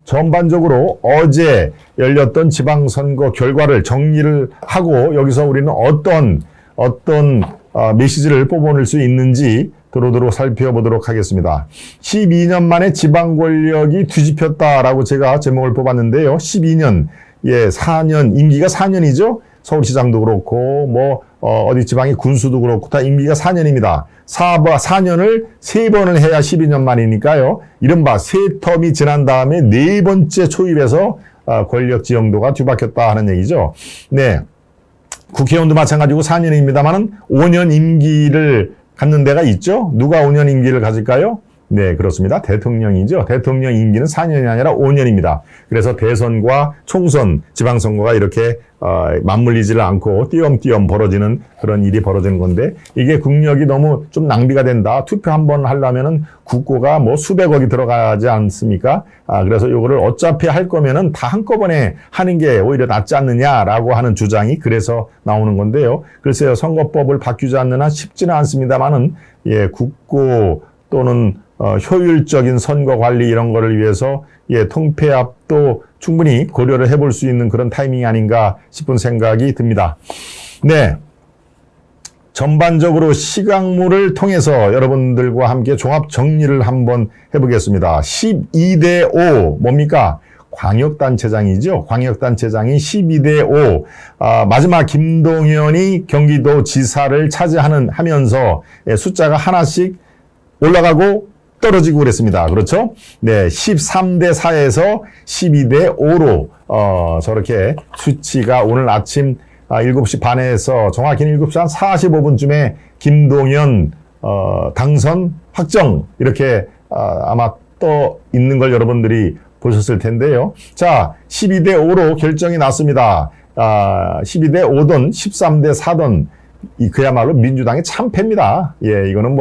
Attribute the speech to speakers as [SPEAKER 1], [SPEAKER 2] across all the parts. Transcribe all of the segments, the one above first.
[SPEAKER 1] 전반적으로 어제 열렸던 지방선거 결과를 정리를 하고 여기서 우리는 어떤 메시지를 뽑아낼 수 있는지 도로도로 살펴보도록 하겠습니다. 12년 만에 지방 권력이 뒤집혔다라고 제가 제목을 뽑았는데요. 12년, 4년, 임기가 4년이죠. 서울시장도 그렇고, 어디 지방의 군수도 그렇고, 다 임기가 4년입니다. 4년을 3번을 해야 12년 만이니까요. 이른바 3텀이 지난 다음에 4번째 초입에서 권력 지형도가 뒤바뀌었다 하는 얘기죠. 네. 국회의원도 마찬가지고 4년입니다만은 5년 임기를 갖는 데가 있죠. 누가 5년 임기를 가질까요? 네, 그렇습니다. 대통령이죠. 대통령 임기는 4년이 아니라 5년입니다. 그래서 대선과 총선, 지방선거가 이렇게 맞물리지를 않고 띄엄띄엄 벌어지는 그런 일이 벌어지는 건데 이게 국력이 너무 좀 낭비가 된다. 투표 한 번 하려면은 국고가 수백억이 들어가지 않습니까? 그래서 요거를 어차피 할 거면은 다 한꺼번에 하는 게 오히려 낫지 않느냐라고 하는 주장이 그래서 나오는 건데요. 글쎄요, 선거법을 바뀌지 않는 한 쉽지는 않습니다만은 국고 또는 효율적인 선거 관리 이런 거를 위해서 통폐합도 충분히 고려를 해볼 수 있는 그런 타이밍이 아닌가 싶은 생각이 듭니다. 네. 전반적으로 시각물을 통해서 여러분들과 함께 종합 정리를 한번 해보겠습니다. 12대5 뭡니까? 광역단체장이죠. 광역단체장이 12대5. 마지막 김동연이 경기도 지사를 차지하면서 숫자가 하나씩 올라가고 떨어지고 그랬습니다. 그렇죠? 네, 13대4에서 12대5로 저렇게 수치가 오늘 아침 7시 반에서 정확히는 7시 한 45분쯤에 김동연 당선 확정 이렇게 아마 떠 있는 걸 여러분들이 보셨을 텐데요. 자, 12대5로 결정이 났습니다. 12대5든 13대4든 그야말로 민주당의 참패입니다. 이거는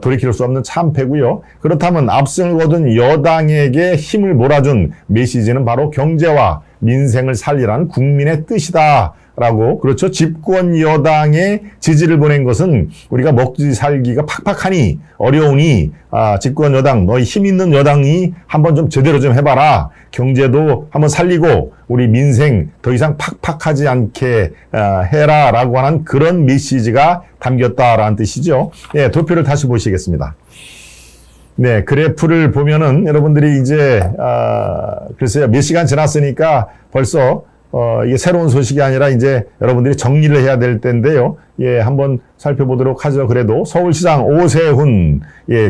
[SPEAKER 1] 돌이킬 수 없는 참패고요. 그렇다면 압승을 거둔 여당에게 힘을 몰아준 메시지는 바로 경제와 민생을 살리라는 국민의 뜻이다. 라고, 그렇죠. 집권 여당의 지지를 보낸 것은 우리가 먹지 살기가 팍팍하니, 어려우니, 집권 여당, 너희 힘 있는 여당이 한번 좀 제대로 좀 해봐라. 경제도 한번 살리고, 우리 민생 더 이상 팍팍하지 않게 해라. 라고 하는 그런 메시지가 담겼다라는 뜻이죠. 도표를 다시 보시겠습니다. 네, 그래프를 보면은 여러분들이 이제, 글쎄요, 몇 시간 지났으니까 벌써 이게 새로운 소식이 아니라 이제 여러분들이 정리를 해야 될 텐데요. 한번 살펴보도록 하죠. 그래도 서울시장 오세훈,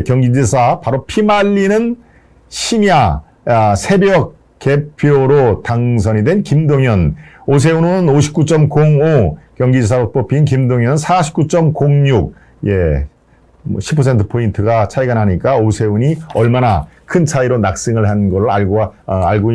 [SPEAKER 1] 경기지사 바로 피말리는 심야, 새벽 개표로 당선이 된 김동연. 오세훈은 59.05, 경기지사로 뽑힌 김동연 49.06. 10%포인트가 차이가 나니까 오세훈이 얼마나 큰 차이로 낙승을 한 걸 알고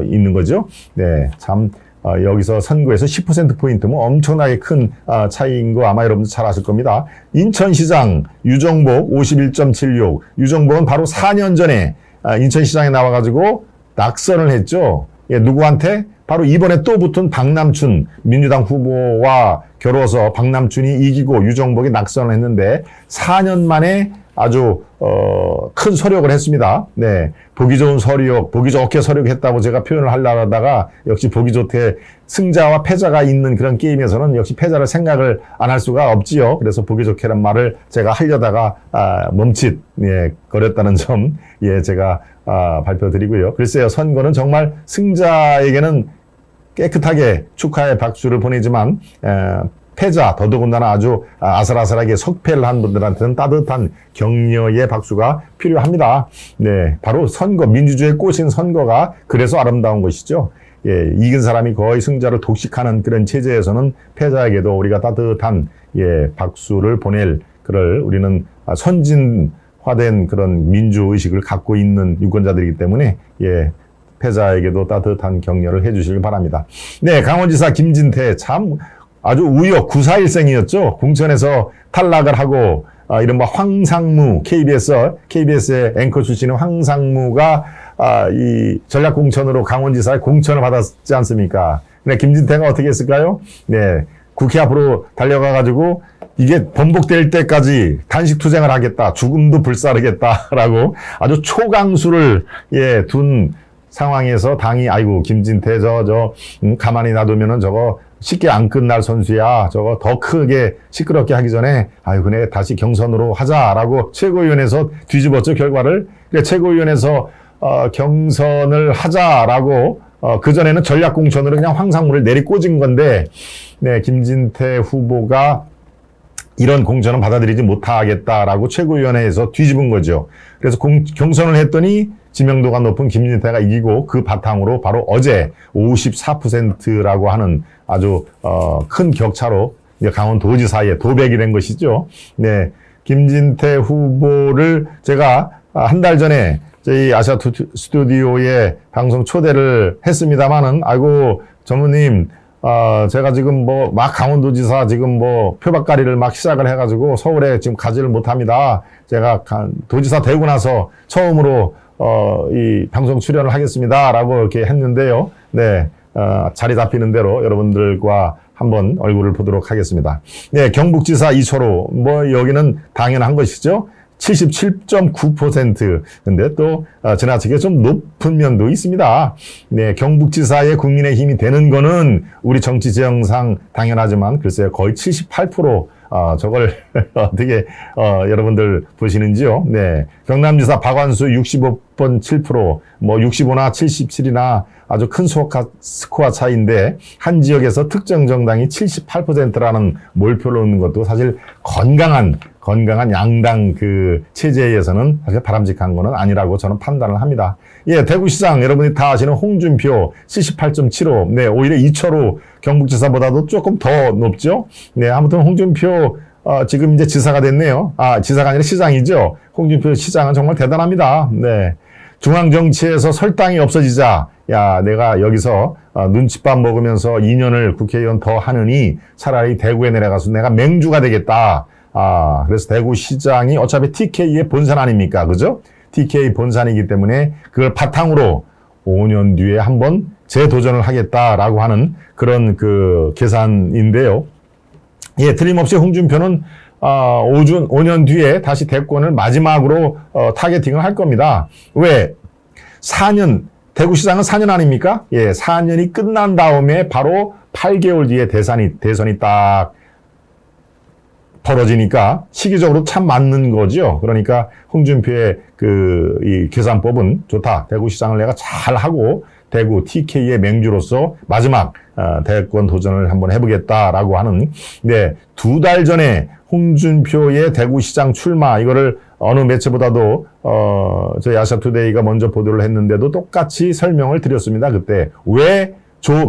[SPEAKER 1] 있는 거죠. 네, 참, 여기서 선거에서 10%포인트면 엄청나게 큰 차이인 거 아마 여러분들 잘 아실 겁니다. 인천시장 유정복 51.76. 유정복은 바로 4년 전에 인천시장에 나와가지고 낙선을 했죠. 누구한테? 바로 이번에 또 붙은 박남춘 민주당 후보와 겨뤄서 박남춘이 이기고 유정복이 낙선을 했는데 4년 만에 아주 큰 서력을 했습니다. 네, 보기 좋은 서력, 보기 좋게 서력했다고 제가 표현을 하려다가 역시 보기 좋게 승자와 패자가 있는 그런 게임에서는 역시 패자를 생각을 안 할 수가 없지요. 그래서 보기 좋게란 말을 제가 하려다가 멈칫 거렸다는 점 제가 발표드리고요. 글쎄요, 선거는 정말 승자에게는 깨끗하게 축하의 박수를 보내지만 패자, 더더군다나 아주 아슬아슬하게 석패를 한 분들한테는 따뜻한 격려의 박수가 필요합니다. 네, 바로 선거, 민주주의의 꽃인 선거가 그래서 아름다운 것이죠. 이긴 사람이 거의 승자를 독식하는 그런 체제에서는 패자에게도 우리가 따뜻한 박수를 보낼 그럴 우리는 선진화된 그런 민주의식을 갖고 있는 유권자들이기 때문에 패자에게도 따뜻한 격려를 해주시길 바랍니다. 네, 강원지사 김진태 참 아주 우여 941생이었죠. 공천에서 탈락을 하고 이른바 황상무 KBS의 앵커 출신의 황상무가 이 전략공천으로 강원지사의 공천을 받았지 않습니까? 네, 김진태가 어떻게 했을까요? 네, 국회 앞으로 달려가가지고 이게 번복될 때까지 단식투쟁을 하겠다, 죽음도 불사르겠다라고 아주 초강수를 둔 상황에서 당이 아이고 김진태 가만히 놔두면은 저거 쉽게 안 끝날 선수야. 저거 더 크게 시끄럽게 하기 전에 아유 그네 다시 경선으로 하자라고 최고위원회에서 뒤집었죠 결과를. 그러니까 최고위원회에서 경선을 하자라고 그전에는 전략공천으로 그냥 황상무를 내리꽂은 건데 네, 김진태 후보가 이런 공천은 받아들이지 못하겠다라고 최고위원회에서 뒤집은 거죠. 그래서 경선을 했더니 지명도가 높은 김진태가 이기고 그 바탕으로 바로 어제 54%라고 하는 아주 큰 격차로 강원도지사에 도백이 된 것이죠. 네, 김진태 후보를 제가 한 달 전에 저희 아시아 스튜디오에 방송 초대를 했습니다마는 아이고 전무님 제가 지금 막 강원도지사 지금 표박가리를 막 시작을 해가지고 서울에 지금 가지를 못합니다. 제가 도지사 되고 나서 처음으로 이 방송 출연을 하겠습니다라고 이렇게 했는데요. 네, 자리 잡히는 대로 여러분들과 한번 얼굴을 보도록 하겠습니다. 네, 경북지사 이철호 여기는 당연한 것이죠. 77.9%. 근데 또 지나치게 좀 높은 면도 있습니다. 네, 경북지사의 국민의힘이 되는 거는 우리 정치 지형상 당연하지만 글쎄요 거의 78%. 저걸 어떻게 여러분들 보시는지요? 네, 경남지사 박완수 65.7%, 65나 77이나 아주 큰 스코어 차이인데 한 지역에서 특정 정당이 78%라는 몰표를 놓는 것도 사실 건강한 양당 그 체제에서는 사실 바람직한 거는 아니라고 저는 판단을 합니다. 예, 대구시장 여러분이 다 아시는 홍준표 78.75. 네, 오히려 이철우 경북지사보다도 조금 더 높죠. 네, 아무튼 홍준표 지금 이제 지사가 됐네요. 지사가 아니라 시장이죠. 홍준표 시장은 정말 대단합니다. 네. 중앙 정치에서 설당이 없어지자 야, 내가 여기서 눈칫밥 먹으면서 2년을 국회의원 더 하느니 차라리 대구에 내려가서 내가 맹주가 되겠다. 그래서 대구시장이 어차피 TK의 본산 아닙니까? 그죠? TK 본산이기 때문에 그걸 바탕으로 5년 뒤에 한번 재도전을 하겠다라고 하는 그런 그 계산인데요. 예, 틀림없이 홍준표는 5년 뒤에 다시 대권을 마지막으로 타겟팅을 할 겁니다. 왜? 4년, 대구시장은 4년 아닙니까? 예, 4년이 끝난 다음에 바로 8개월 뒤에 대선이 딱 벌어지니까 시기적으로 참 맞는 거죠. 그러니까 홍준표의 이 계산법은 좋다. 대구시장을 내가 잘하고 대구 TK의 맹주로서 마지막 대권 도전을 한번 해보겠다라고 하는 네, 2달 전에 홍준표의 대구시장 출마 이거를 어느 매체보다도 저희 아시아투데이가 먼저 보도를 했는데도 똑같이 설명을 드렸습니다. 그때 왜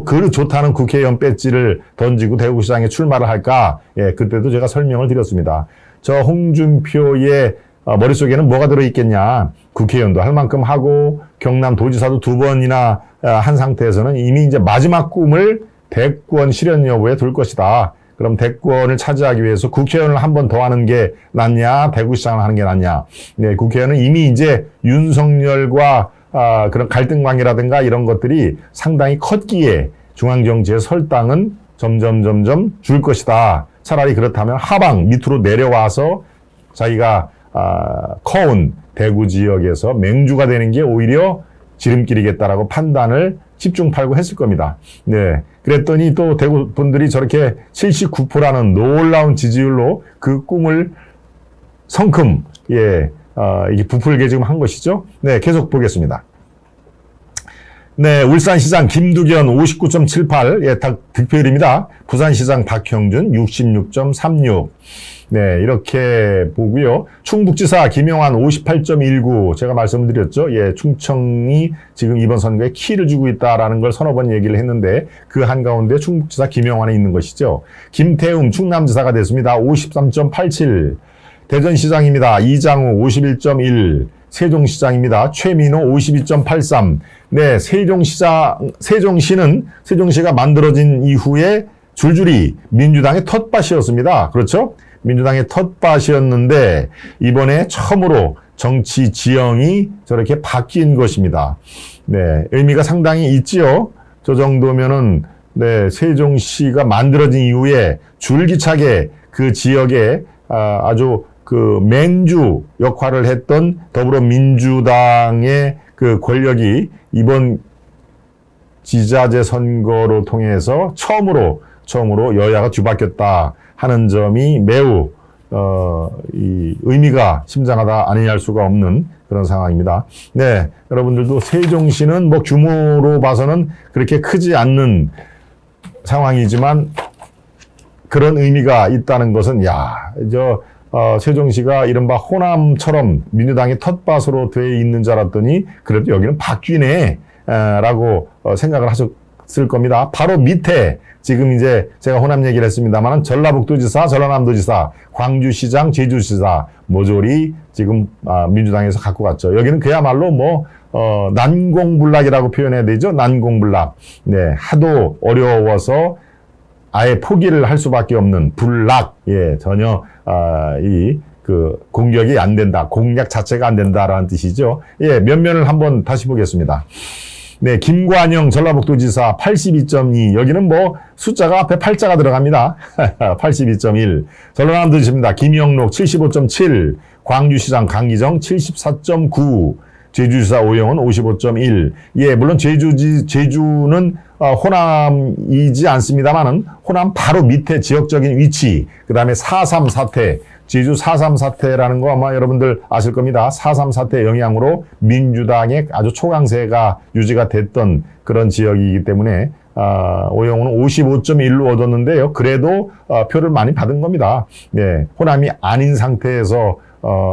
[SPEAKER 1] 그 좋다는 국회의원 배지를 던지고 대구시장에 출마를 할까? 예, 그때도 제가 설명을 드렸습니다. 저 홍준표의 머릿속에는 뭐가 들어있겠냐? 국회의원도 할 만큼 하고 경남도지사도 2번이나 한 상태에서는 이미 이제 마지막 꿈을 대권 실현 여부에 둘 것이다. 그럼 대권을 차지하기 위해서 국회의원을 한 번 더 하는 게 낫냐? 대구시장을 하는 게 낫냐? 네, 국회의원은 이미 이제 윤석열과 그런 갈등 관계라든가 이런 것들이 상당히 컸기에 중앙정치의 설당은 점점 줄 것이다. 차라리 그렇다면 하방 밑으로 내려와서 자기가 커온 대구 지역에서 맹주가 되는 게 오히려 지름길이겠다라고 판단을 집중팔고 했을 겁니다. 네. 그랬더니 또 대구 분들이 저렇게 79%라는 놀라운 지지율로 그 꿈을 성큼, 이게 부풀게 지금 한 것이죠. 네, 계속 보겠습니다. 네, 울산시장 김두견 59.78, 예, 득표율입니다. 부산시장 박형준 66.36. 네, 이렇게 보고요. 충북지사 김영환 58.19. 제가 말씀을 드렸죠. 예, 충청이 지금 이번 선거에 키를 주고 있다라는 걸 서너 번 얘기를 했는데 그 한가운데 충북지사 김영환에 있는 것이죠. 김태웅 충남지사가 됐습니다. 53.87. 대전시장입니다. 이장우 51.1. 세종시장입니다. 최민호 52.83. 네, 세종시가 만들어진 이후에 줄줄이 민주당의 텃밭이었습니다. 그렇죠? 민주당의 텃밭이었는데 이번에 처음으로 정치 지형이 저렇게 바뀐 것입니다. 네, 의미가 상당히 있지요. 저 정도면은 네, 세종시가 만들어진 이후에 줄기차게 그 지역에 아주 그 맹주 역할을 했던 더불어민주당의 그 권력이 이번 지자체 선거로 통해서 처음으로 여야가 뒤바뀌었다 하는 점이 매우 이 의미가 심장하다 아니할 수가 없는 그런 상황입니다. 네, 여러분들도 세종시는 뭐 규모로 봐서는 그렇게 크지 않는 상황이지만 그런 의미가 있다는 것은 세종시가 이른바 호남처럼 민주당이 텃밭으로 돼 있는 줄 알았더니 그래도 여기는 바뀌네라고 생각을 하셨을 겁니다. 바로 밑에 지금 이제 제가 호남 얘기를 했습니다만 전라북도지사, 전라남도지사, 광주시장, 제주시사 모조리 지금 민주당에서 갖고 갔죠. 여기는 그야말로 난공불락이라고 표현해야 되죠. 난공불락. 네, 하도 어려워서 아예 포기를 할 수밖에 없는 불락. 예, 전혀 공격이 안 된다. 공략 자체가 안 된다라는 뜻이죠. 예, 면면을 한번 다시 보겠습니다. 네, 김관영 전라북도지사 82.2. 여기는 숫자가 앞에 8자가 들어갑니다. 82.1. 전라남도지사입니다. 김영록 75.7. 광주시장 강기정 74.9. 제주지사 오영은 55.1. 예, 물론 제주는 호남이지 않습니다만은 호남 바로 밑에 지역적인 위치, 그 다음에 4.3 사태, 제주 4.3 사태라는 거 아마 여러분들 아실 겁니다. 4.3 사태 영향으로 민주당의 아주 초강세가 유지가 됐던 그런 지역이기 때문에 오영훈은 55.1로 얻었는데요. 그래도 표를 많이 받은 겁니다. 네, 호남이 아닌 상태에서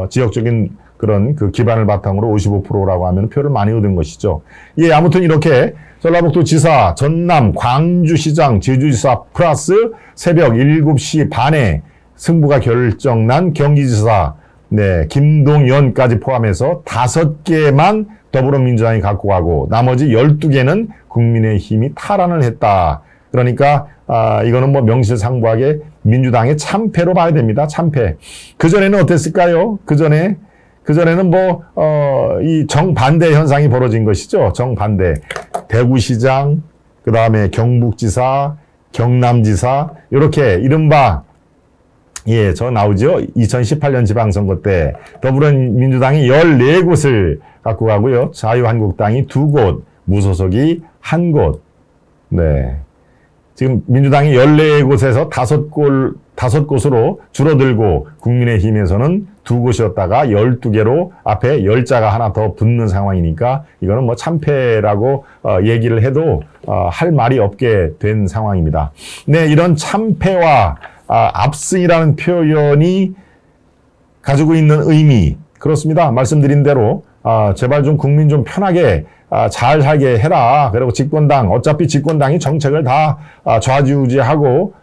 [SPEAKER 1] 지역적인 그런 기반을 바탕으로 55%라고 하면 표를 많이 얻은 것이죠. 예, 아무튼 이렇게 전라북도 지사, 전남, 광주시장, 제주지사 플러스 새벽 7시 반에 승부가 결정난 경기지사, 네, 김동연까지 포함해서 5개만 더불어민주당이 갖고 가고 나머지 12개는 국민의힘이 탈환을 했다. 그러니까 이거는 명실상부하게 민주당의 참패로 봐야 됩니다. 참패. 그전에는 어땠을까요? 그전에는 이 정반대 현상이 벌어진 것이죠. 정반대. 대구시장, 그 다음에 경북지사, 경남지사, 이렇게 이른바, 예, 저 나오죠. 2018년 지방선거 때 더불어민주당이 14곳을 갖고 가고요. 자유한국당이 2곳, 무소속이 1곳. 네. 지금 민주당이 14곳에서 5곳으로 줄어들고 국민의힘에서는 2곳이었다가 12개로 앞에 10자가 하나 더 붙는 상황이니까 이거는 참패라고 얘기를 해도 할 말이 없게 된 상황입니다. 네, 이런 참패와 압승이라는 표현이 가지고 있는 의미, 그렇습니다. 말씀드린 대로 제발 좀 국민 좀 편하게 잘 살게 해라. 그리고 어차피 집권당이 정책을 다 좌지우지하고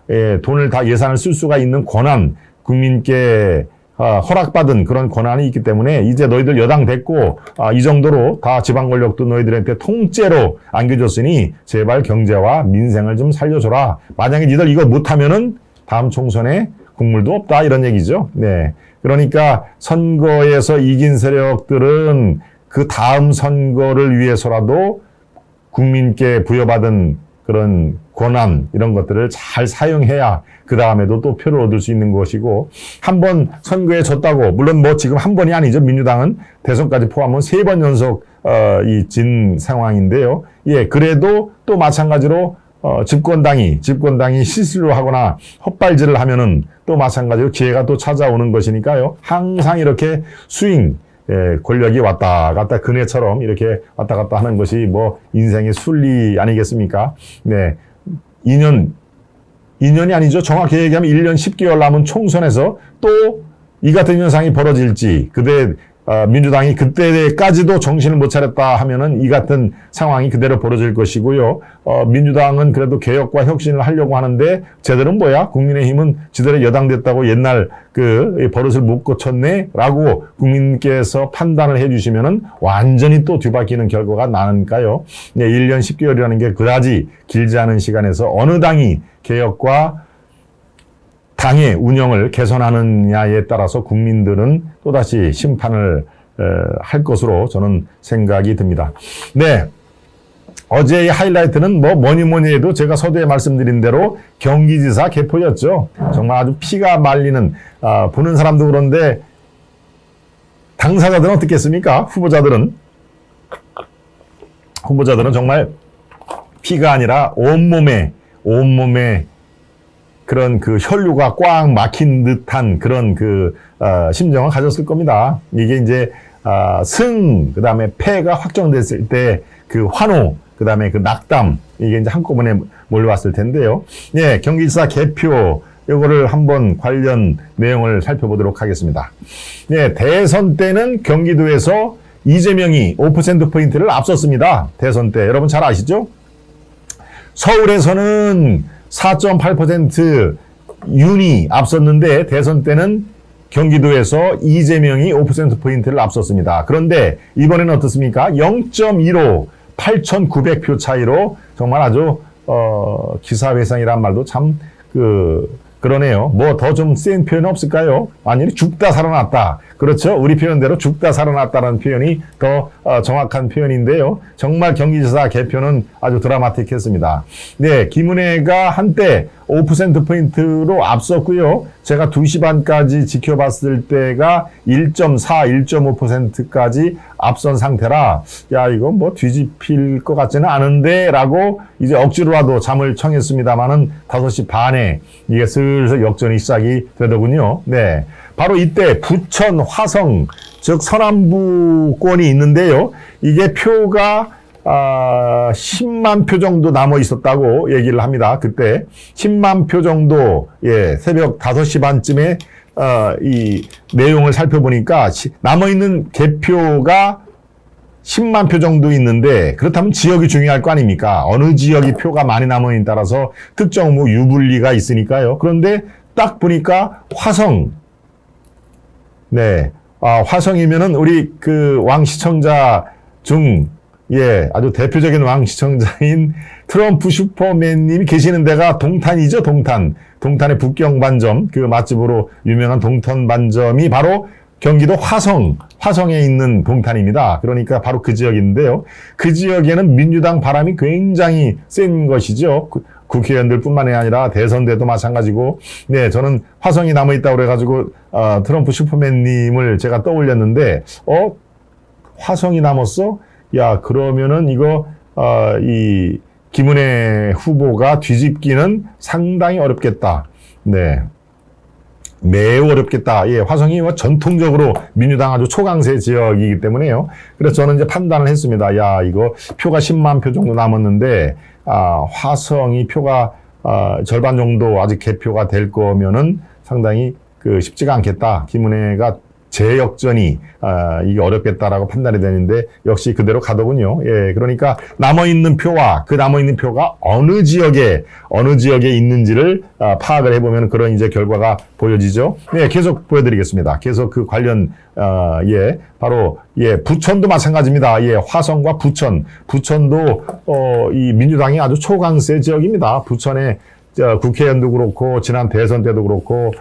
[SPEAKER 1] 돈을 다 예산을 쓸 수가 있는 권한, 국민께 허락받은 그런 권한이 있기 때문에 이제 너희들 여당 됐고 이 정도로 다 지방 권력도 너희들한테 통째로 안겨줬으니 제발 경제와 민생을 좀 살려줘라. 만약에 니들 이거 못하면은 다음 총선에 국물도 없다, 이런 얘기죠. 네. 그러니까 선거에서 이긴 세력들은 그 다음 선거를 위해서라도 국민께 부여받은 그런 권한, 이런 것들을 잘 사용해야 그 다음에도 또 표를 얻을 수 있는 것이고, 한 번 선거에 졌다고, 물론 지금 한 번이 아니죠. 민주당은 대선까지 포함하면 3번 연속 진 상황인데요. 예, 그래도 또 마찬가지로 집권당이 실수를 하거나 헛발질을 하면은 또 마찬가지로 기회가 또 찾아오는 것이니까요. 항상 이렇게 권력이 왔다 갔다 그네처럼 이렇게 왔다 갔다 하는 것이 인생의 순리 아니겠습니까? 네. 2년이 아니죠. 정확히 얘기하면 1년 10개월 남은 총선에서 또 이 같은 현상이 벌어질지, 민주당이 그때까지도 정신을 못 차렸다 하면은 이 같은 상황이 그대로 벌어질 것이고요. 민주당은 그래도 개혁과 혁신을 하려고 하는데 쟤들은 국민의힘은 지들의 여당 됐다고 옛날 버릇을 못 고쳤네? 라고 국민께서 판단을 해주시면은 완전히 또 뒤바뀌는 결과가 나니까요. 네, 1년 10개월이라는 게 그다지 길지 않은 시간에서 어느 당이 개혁과 당의 운영을 개선하느냐에 따라서 국민들은 또다시 심판을 할 것으로 저는 생각이 듭니다. 네. 어제의 하이라이트는 뭐니 해도 제가 서두에 말씀드린 대로 경기지사 개포였죠. 정말 아주 피가 말리는, 보는 사람도 그런데 당사자들은 어떻겠습니까? 후보자들은. 후보자들은 정말 피가 아니라 온몸에 그런 그 혈류가 꽉 막힌 듯한 그런 심정을 가졌을 겁니다. 이게 이제 그 다음에 패가 확정됐을 때 그 환호, 그 다음에 그 낙담, 이게 이제 한꺼번에 몰려왔을 텐데요. 예, 경기지사 개표, 이거를 한번 관련 내용을 살펴보도록 하겠습니다. 예, 대선 때는 경기도에서 이재명이 5%포인트를 앞섰습니다. 대선 때. 여러분 잘 아시죠? 서울에서는 4.8% 윤이 앞섰는데 대선 때는 경기도에서 이재명이 5%포인트를 앞섰습니다. 그런데 이번에는 어떻습니까? 0.15, 8,900표 차이로 정말 아주 기사회생이란 말도 참 그러네요. 뭐 더 좀 센 표현 없을까요? 완전히 죽다 살아났다. 그렇죠? 우리 표현대로 죽다 살아났다라는 표현이 더 정확한 표현인데요. 정말 경기지사 개표는 아주 드라마틱했습니다. 네, 김은혜가 한때 5%포인트로 앞섰고요. 제가 2시 반까지 지켜봤을 때가 1.4, 1.5%까지 앞선 상태라 야 이거 뭐 뒤집힐 것 같지는 않은데 라고 이제 억지로라도 잠을 청했습니다마는 5시 반에 이게 슬슬 역전이 시작이 되더군요. 네, 바로 이때 부천, 화성, 즉 서남부권이 있는데요. 이게 표가 10만 표 정도 남아 있었다고 얘기를 합니다. 그때 10만 표 정도, 예, 새벽 5시 반쯤에 이 내용을 살펴보니까 남아있는 개표가 10만 표 정도 있는데 그렇다면 지역이 중요할 거 아닙니까? 어느 지역이 표가 많이 남아있는 따라서 특정 뭐 유불리가 있으니까요. 그런데 딱 보니까 화성, 네, 화성이면은 우리 그 왕 시청자 중 예, 아주 대표적인 왕 시청자인 트럼프 슈퍼맨님이 계시는 데가 동탄이죠, 동탄. 동탄의 북경반점, 그 맛집으로 유명한 동탄반점이 바로 경기도 화성에 있는 동탄입니다. 그러니까 바로 그 지역인데요. 그 지역에는 민주당 바람이 굉장히 센 것이죠. 국회의원들 뿐만이 아니라 대선 때도 마찬가지고, 네, 저는 화성이 남아있다고 그래가지고, 트럼프 슈퍼맨님을 제가 떠올렸는데, 화성이 남았어? 야, 그러면은 이거, 이, 김은혜 후보가 뒤집기는 상당히 어렵겠다. 네. 매우 어렵겠다. 예, 화성이 뭐 전통적으로 민주당 아주 초강세 지역이기 때문에요. 그래서 저는 이제 판단을 했습니다. 야, 이거 표가 10만 표 정도 남았는데, 화성이 표가, 절반 정도 아직 개표가 될 거면은 상당히 쉽지가 않겠다. 김은혜가 재역전이 이게 어렵겠다라고 판단이 되는데 역시 그대로 가더군요. 예, 그러니까 남아있는 표와 그 남아있는 표가 어느 지역에 있는지를 파악을 해보면 그런 이제 결과가 보여지죠. 네, 계속 보여드리겠습니다. 계속 그 관련 예, 바로 예, 부천도 마찬가지입니다. 예, 화성과 부천도 이 민주당이 아주 초강세 지역입니다. 부천에 국회의원도 그렇고 지난 대선 때도 그렇고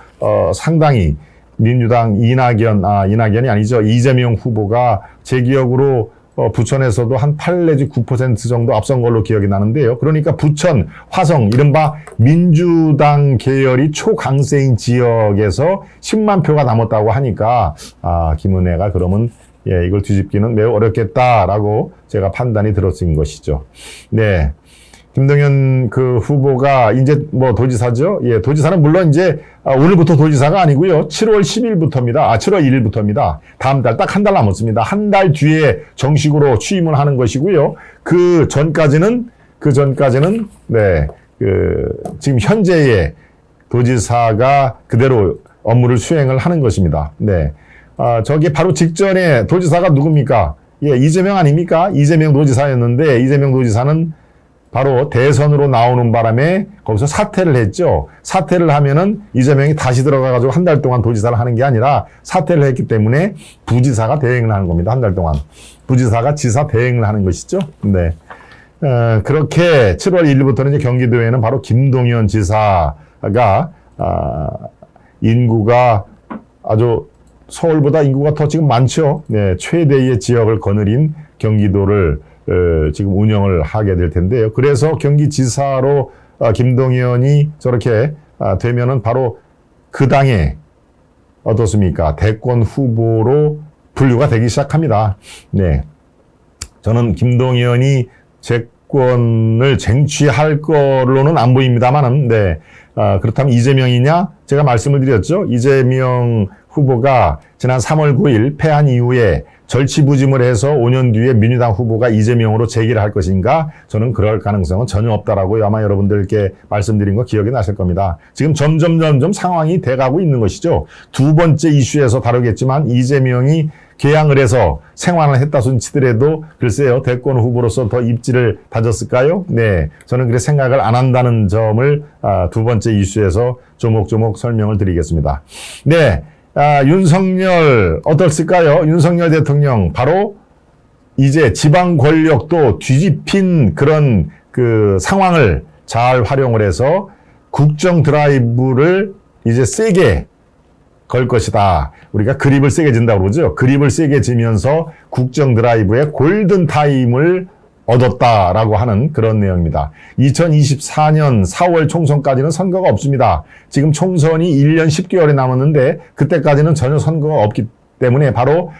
[SPEAKER 1] 상당히 민주당 이낙연이 아니죠. 이재명 후보가 제 기억으로 부천에서도 한 8 내지 9% 정도 앞선 걸로 기억이 나는데요. 그러니까 부천, 화성, 이른바 민주당 계열이 초강세인 지역에서 10만 표가 남았다고 하니까 김은혜가 그러면 예, 이걸 뒤집기는 매우 어렵겠다라고 제가 판단이 들었은 것이죠. 네. 김동연 그 후보가 이제 뭐 도지사죠. 예, 도지사는 물론 이제 오늘부터 도지사가 아니고요. 7월 10일부터입니다. 7월 1일부터입니다. 다음 달 딱 한 달 남았습니다. 한 달 뒤에 정식으로 취임을 하는 것이고요. 그 전까지는 네, 지금 현재의 도지사가 그대로 업무를 수행을 하는 것입니다. 네. 저기 바로 직전에 도지사가 누굽니까? 예, 이재명 아닙니까? 이재명 도지사였는데 이재명 도지사는 바로 대선으로 나오는 바람에 거기서 사퇴를 했죠. 사퇴를 하면은 이재명이 다시 들어가가지고 한 달 동안 도지사를 하는 게 아니라 사퇴를 했기 때문에 부지사가 대행을 하는 겁니다. 한 달 동안. 부지사가 지사 대행을 하는 것이죠. 네. 그렇게 7월 1일부터는 이제 경기도에는 바로 김동연 지사가, 인구가 아주 서울보다 인구가 더 지금 많죠. 네. 최대의 지역을 거느린 경기도를 지금 운영을 하게 될 텐데요. 그래서 경기지사로 김동연이 저렇게 되면은 바로 그 당에 어떻습니까? 대권 후보로 분류가 되기 시작합니다. 네. 저는 김동연이 제권을 쟁취할 걸로는 안 보입니다만은, 네. 그렇다면 이재명이냐? 제가 말씀을 드렸죠. 이재명 후보가 지난 3월 9일 패한 이후에 절치부짐을 해서 5년 뒤에 민주당 후보가 이재명으로 재기를 할 것인가? 저는 그럴 가능성은 전혀 없다라고 아마 여러분들께 말씀드린 거 기억이 나실 겁니다. 지금 점점 상황이 돼가고 있는 것이죠. 두 번째 이슈에서 다루겠지만 이재명이 개항을 해서 생활을 했다 손 치더라도 글쎄요, 대권 후보로서 더 입지를 다졌을까요? 네, 저는 그렇게 생각을 안 한다는 점을 두 번째 이슈에서 조목조목 설명을 드리겠습니다. 네, 윤석열 어떻을까요? 윤석열 대통령 바로 이제 지방 권력도 뒤집힌 그런 그 상황을 잘 활용을 해서 국정 드라이브를 이제 세게 걸 것이다. 우리가 그립을 세게 진다고 그러죠. 그립을 세게 지면서 국정 드라이브의 골든타임을 얻었다라고 하는 그런 내용입니다. 2024년 4월 총선까지는 선거가 없습니다. 지금 총선이 1년 10개월이 남았는데 그때까지는 전혀 선거가 없기 때문에 바로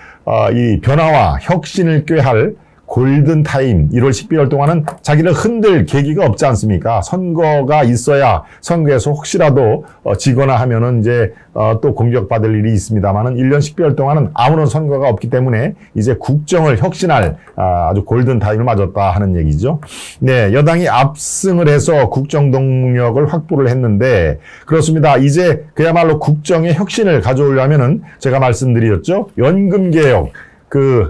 [SPEAKER 1] 이 변화와 혁신을 꾀할 골든타임 1월 12월 동안은 자기를 흔들 계기가 없지 않습니까? 선거가 있어야 선거에서 혹시라도 지거나 하면은 이제 또 공격받을 일이 있습니다만은 1년 10개월 동안은 아무런 선거가 없기 때문에 이제 국정을 혁신할 아주 골든타임을 맞았다 하는 얘기죠. 네, 여당이 압승을 해서 국정 동력을 확보를 했는데 그렇습니다. 이제 그야말로 국정의 혁신을 가져오려면은 제가 말씀드렸죠. 연금개혁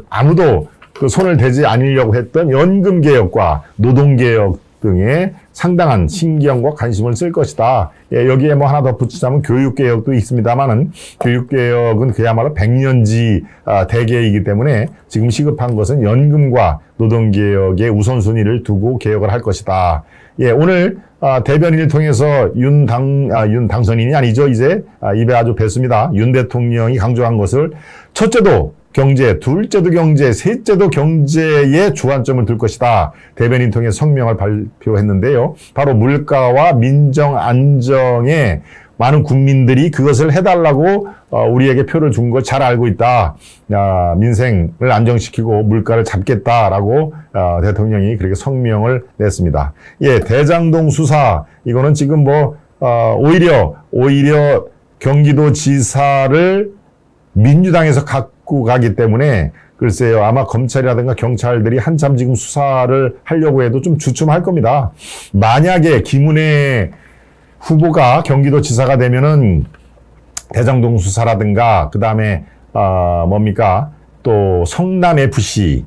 [SPEAKER 1] 아무도 손을 대지 않으려고 했던 연금개혁과 노동개혁 등에 상당한 신경과 관심을 쓸 것이다. 예, 여기에 뭐 하나 더 붙이자면 교육개혁도 있습니다만은 교육개혁은 그야말로 100년지 대계이기 때문에 지금 시급한 것은 연금과 노동개혁의 우선순위를 두고 개혁을 할 것이다. 예, 오늘 대변인을 통해서 윤 당선인이 아니죠. 이제 입에 아주 뱄습니다. 윤 대통령이 강조한 것을 첫째도 경제, 둘째도 경제, 셋째도 경제에 주안점을 둘 것이다. 대변인 통해 성명을 발표했는데요. 바로 물가와 민정 안정에 많은 국민들이 그것을 해달라고 우리에게 표를 준 걸 잘 알고 있다. 민생을 안정시키고 물가를 잡겠다라고 대통령이 그렇게 성명을 냈습니다. 예, 대장동 수사 이거는 지금 오히려 경기도지사를 민주당에서 갖고 가기 때문에 글쎄요, 아마 검찰이라든가 경찰들이 한참 지금 수사를 하려고 해도 좀 주춤할 겁니다. 만약에 김은혜 후보가 경기도지사가 되면은 대장동 수사라든가 그다음에 또 성남FC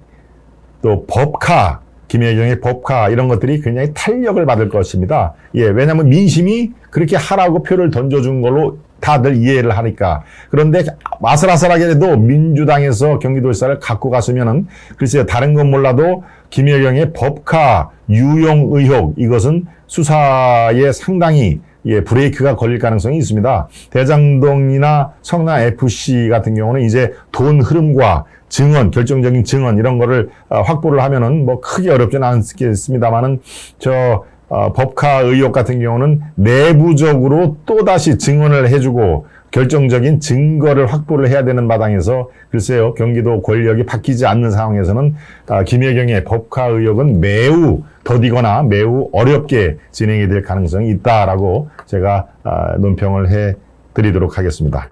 [SPEAKER 1] 또 법카 김혜경의 법카 이런 것들이 굉장히 탄력을 받을 것입니다. 예, 왜냐하면 민심이 그렇게 하라고 표를 던져준 걸로 다들 이해를 하니까. 그런데 아슬아슬하게도 민주당에서 경기도지사를 갖고 갔으면은 글쎄요, 다른 건 몰라도 김혜경의 법카 유용 의혹 이것은 수사에 상당히 브레이크가 걸릴 가능성이 있습니다. 대장동이나 성남FC 같은 경우는 이제 돈 흐름과 증언, 결정적인 증언 이런 거를 확보를 하면은 크게 어렵지는 않겠습니다만은 법카 의혹 같은 경우는 내부적으로 또다시 증언을 해주고 결정적인 증거를 확보를 해야 되는 마당에서 글쎄요, 경기도 권력이 바뀌지 않는 상황에서는 김혜경의 법카 의혹은 매우 더디거나 매우 어렵게 진행이 될 가능성이 있다라고 제가 논평을 해 드리도록 하겠습니다.